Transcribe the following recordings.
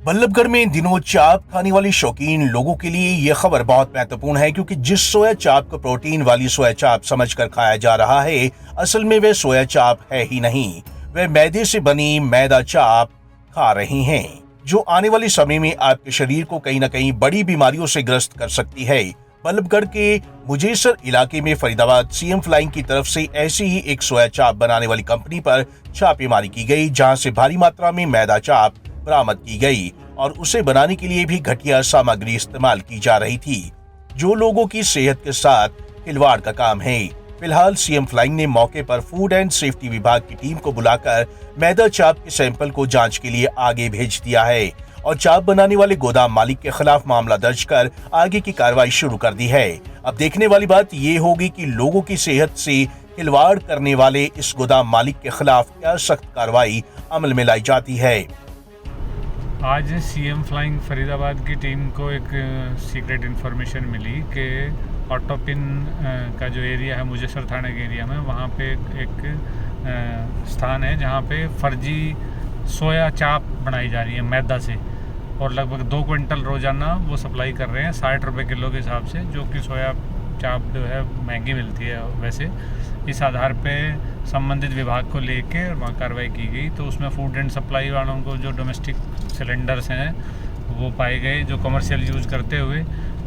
बल्लभगढ़ में इन दिनों चाप खाने वाले शौकीन लोगों के लिए ये खबर बहुत महत्वपूर्ण है, क्योंकि जिस सोया चाप को प्रोटीन वाली सोया चाप समझकर खाया जा रहा है, असल में वह सोया चाप है ही नहीं। वह मैदे से बनी मैदा चाप खा रहे हैं, जो आने वाले समय में आपके शरीर को कहीं न कहीं बड़ी बीमारियों से ग्रस्त कर सकती है। बल्लभगढ़ के मुजेसर इलाके में फरीदाबाद सीएम फ्लाइंग की तरफ से ऐसी ही एक सोया चाप बनाने वाली कंपनी पर छापेमारी की गई, जहां से भारी मात्रा में मैदा चाप बरामद की गई और उसे बनाने के लिए भी घटिया सामग्री इस्तेमाल की जा रही थी, जो लोगों की सेहत के साथ खिलवाड़ का काम है। फिलहाल सीएम फ्लाइंग ने मौके पर फूड एंड सेफ्टी विभाग की टीम को बुलाकर मैदा चाप के सैंपल को जांच के लिए आगे भेज दिया है और चाप बनाने वाले गोदाम मालिक के खिलाफ मामला दर्ज कर आगे की कार्रवाई शुरू कर दी है। अब देखने वाली बात ये होगी कि लोगों की सेहत से खिलवाड़ करने वाले इस गोदाम मालिक के खिलाफ क्या सख्त कार्रवाई अमल में लाई जाती है। आज सीएम फ्लाइंग फरीदाबाद की टीम को एक सीक्रेट इन्फॉर्मेशन मिली कि ऑटोपिन का जो एरिया है मुजेसर थाने के एरिया में, वहाँ पे एक स्थान है जहाँ पे फर्जी सोया चाप बनाई जा रही है मैदा से, और लगभग 2 क्विंटल रोज़ाना वो सप्लाई कर रहे हैं 60 रुपये किलो के हिसाब से, जो कि सोया चाप जो है महंगी मिलती है वैसे। इस आधार पे संबंधित विभाग को लेके वहाँ कार्रवाई की गई, तो उसमें फूड एंड सप्लाई वालों को जो डोमेस्टिक सिलेंडर्स हैं वो पाए गए जो कमर्शियल यूज़ करते हुए,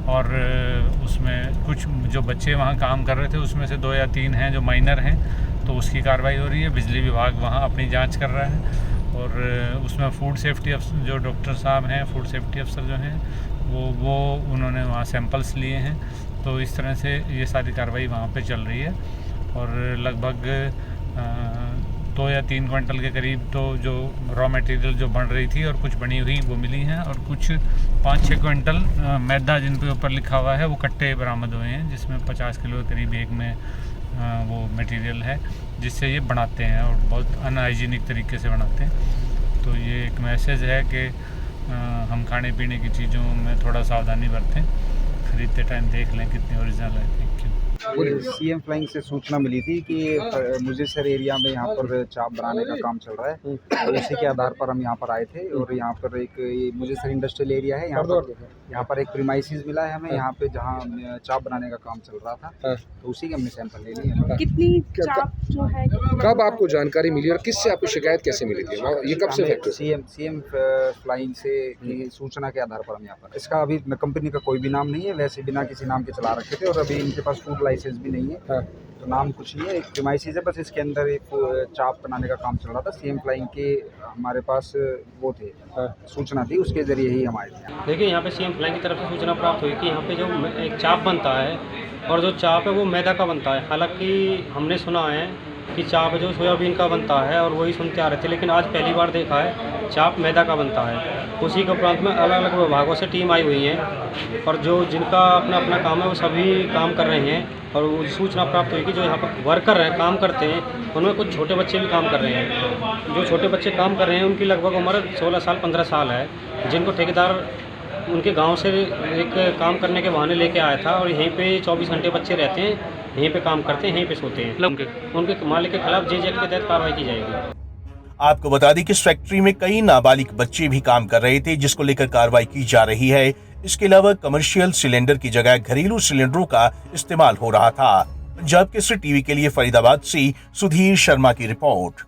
और उसमें कुछ जो बच्चे वहाँ काम कर रहे थे उसमें से 2 या 3 हैं जो माइनर हैं, तो उसकी कार्रवाई हो रही है। बिजली विभाग वहाँ अपनी जांच कर रहा है, और उसमें फूड सेफ्टी अफसर जो डॉक्टर साहब हैं, फूड सेफ्टी अफसर जो हैं वो उन्होंने वहाँ सैंपल्स लिए हैं। तो इस तरह से ये सारी कार्रवाई वहाँ पे चल रही है, और लगभग 2 या 3 क्विंटल के करीब तो जो रॉ मटेरियल जो बन रही थी और कुछ बनी हुई वो मिली हैं, और कुछ 5-6 क्विंटल मैदा जिन पे ऊपर लिखा हुआ है वो कट्टे बरामद हुए हैं, जिसमें 50 किलो के करीब एक में वो मटेरियल है जिससे ये बनाते हैं और बहुत अनहाइजीनिक तरीके से बनाते हैं। तो ये एक मैसेज है कि हम खाने पीने की चीज़ों में थोड़ा सावधानी बरतें, खरीदते टाइम देख लें कितनी ओरिजिनल है। सीएम फ्लाइंग से सूचना मिली थी कि मुजेसर एरिया में यहाँ पर चाप बनाने का काम चल रहा है, तो उसी के आधार पर हम यहाँ पर आए थे। और यहाँ पर एक मुजेसर इंडस्ट्रियल एरिया है, यहाँ पर एक प्रीमाइसिस मिला है हमें यहाँ पे, जहाँ चाप बनाने का काम चल रहा था, तो उसी के हमने सैंपल ले लिए। कितनी चाप जो है, कब आपको जानकारी मिली और किससे आपको शिकायत कैसे मिली थी, ये कब से फैक्ट? सीएम फ्लाइंग से सूचना के आधार पर हम यहाँ पर, इसका अभी कंपनी का कोई भी नाम नहीं है, वैसे बिना किसी नाम के चला रखे थे, और अभी इनके पास फूड लाइसेंस भी नहीं है, तो नाम कुछ नहीं है, एक प्रीमाइसिस है बस। इसके अंदर एक चाप बनाने का काम चल रहा था। सीएम फ्लाइंग के हमारे पास वो थे, सूचना थी, उसके जरिए ही हम आए थे। देखिए, यहाँ पे सीएम फ्लाइंग की तरफ से सूचना प्राप्त हुई कि यहाँ पे जो एक चाप बनता है, और जो चाप है वो मैदा का बनता है। हालांकि हमने सुना है कि चाप जो सोयाबीन का बनता है और वही सुनते आ रहे थे, लेकिन आज पहली बार देखा है चाप मैदा का बनता है। उसी के उपरांत में अलग अलग विभागों से टीम आई हुई है, और जो जिनका अपना अपना काम है वो सभी काम कर रहे हैं। और वो सूचना प्राप्त हुई कि जो यहाँ पर वर्कर हैं, काम करते हैं, उनमें कुछ छोटे बच्चे भी काम कर रहे हैं। जो छोटे बच्चे काम कर रहे हैं उनकी लगभग उम्र 16 साल 15 साल है, जिनको ठेकेदार उनके गांव से एक काम करने के बहाने लेके आया था, और यहीं पे 24 घंटे बच्चे रहते हैं, यहीं पे काम करते हैं, यहीं पे सोते हैं। उनके मालिक के खिलाफ जेज एक्ट के तहत कार्रवाई की जाएगी। आपको बता दें कि इस फैक्ट्री में कई नाबालिग बच्चे भी काम कर रहे थे, जिसको लेकर कार्रवाई की जा रही है। इसके अलावा कमर्शियल सिलेंडर की जगह घरेलू सिलेंडरों का इस्तेमाल हो रहा था। पंजाब केसरी टीवी के लिए फरीदाबाद से सुधीर शर्मा की रिपोर्ट।